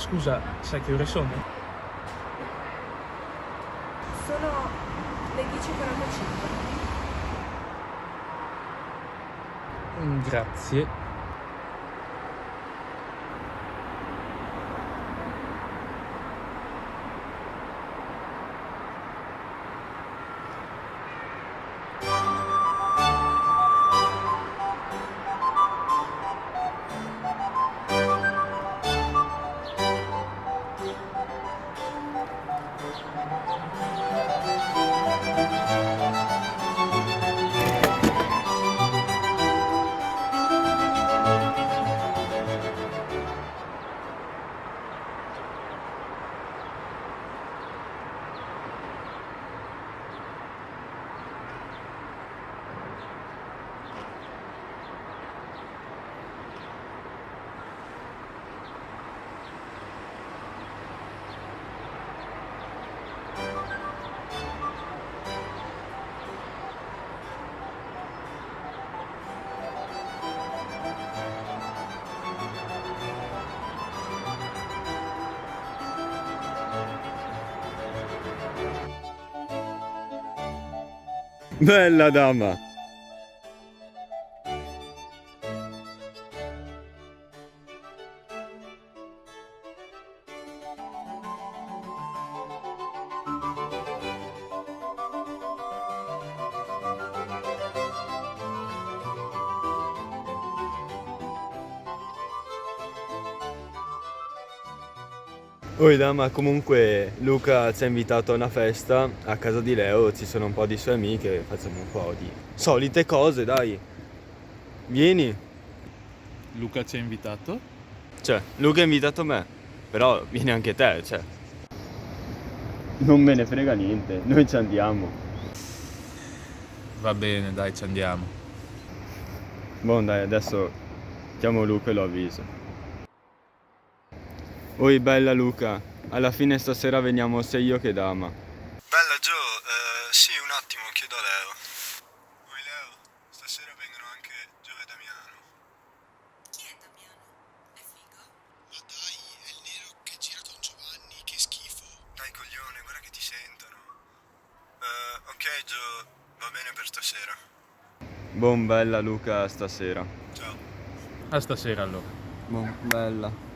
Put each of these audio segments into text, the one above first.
Scusa, sai che ore sono? Sono le 10:45. Grazie. Bella dama! Oi dama, comunque Luca ci ha invitato a una festa a casa di Leo, ci sono un po' di sue amiche, facciamo un po' di solite cose, dai. Vieni. Luca ci ha invitato? Cioè, Luca ha invitato me, però vieni anche te, cioè. Non me ne frega niente, noi ci andiamo. Va bene, dai, ci andiamo. Boh, dai, adesso chiamo Luca e lo avviso. Oi bella Luca, alla fine stasera veniamo sia io che Dama. Bella Gio, sì, un attimo, chiedo a Leo. Oi Leo, stasera vengono anche Gio e Damiano. Chi è Damiano? È figo? Ma dai, è il nero che gira con Giovanni, che schifo. Dai coglione, guarda che ti sentono. Ok Gio, va bene per stasera. Buon bella Luca stasera. Ciao. A stasera allora. Buon bella.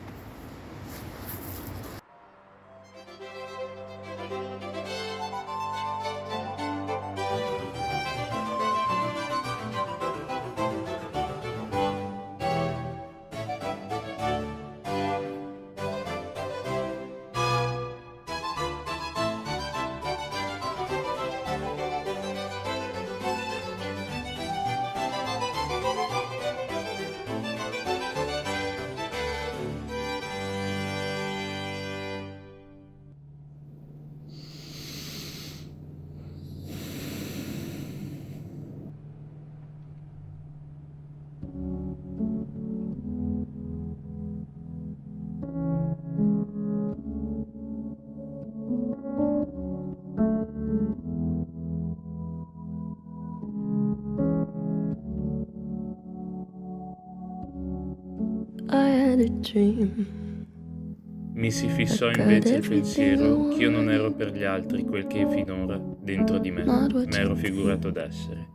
Mi si fissò invece il pensiero che io non ero per gli altri quel che finora, dentro di me, m'ero figurato d'essere.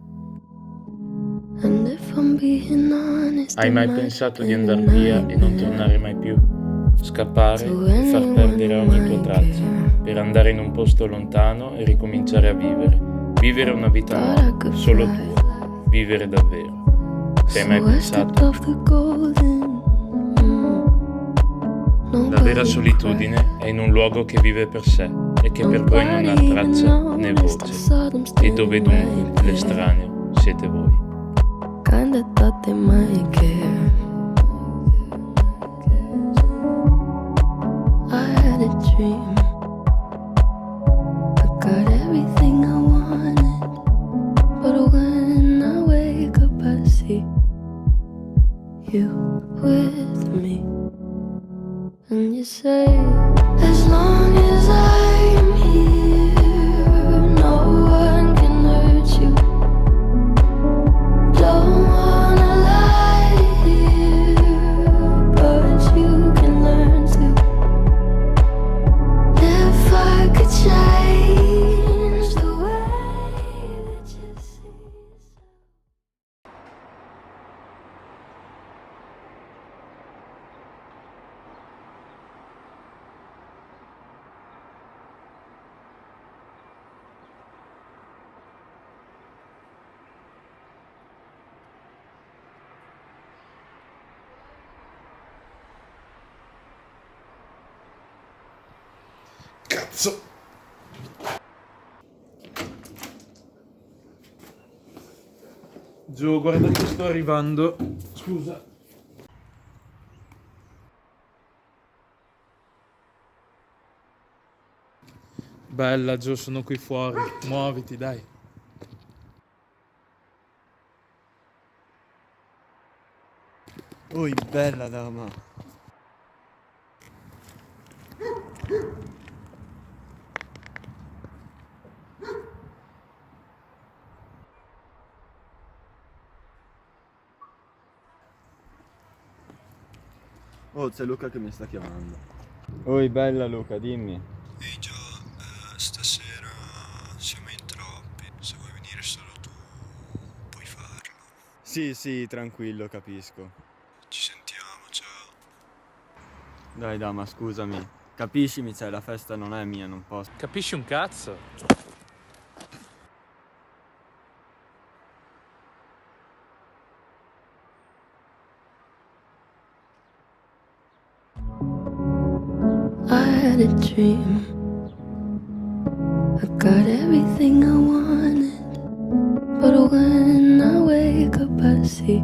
Hai mai pensato di andar via e non tornare mai più? Scappare e far perdere ogni tua traccia, per andare in un posto lontano e ricominciare a vivere. Vivere una vita nuova, solo tua. Vivere davvero. Ci hai mai pensato? La vera solitudine è in un luogo che vive per sé e che per voi non ha traccia né voce, e dove dunque l'estraneo siete voi. Kinda thought they might care. I had a dream. I got everything I wanted, but when I wake up I see you with me. And you say, as long as I'm here, no one can hurt you. Don't wanna lie here, but you can learn to. Cazzo! Gio, guarda che sto arrivando. Scusa. Bella, Gio, sono qui fuori. Muoviti, dai. Oi, bella dama. Oh, c'è Luca che mi sta chiamando. Oi, bella Luca, dimmi. Ehi Gio, stasera siamo in troppi. Se vuoi venire solo tu, puoi farlo. Sì, tranquillo, capisco. Ci sentiamo, ciao. Dai, dama, scusami. Capiscimi, cioè, la festa non è mia, non posso. Capisci un cazzo? I had a dream. I got everything I wanted, but when I wake up, I see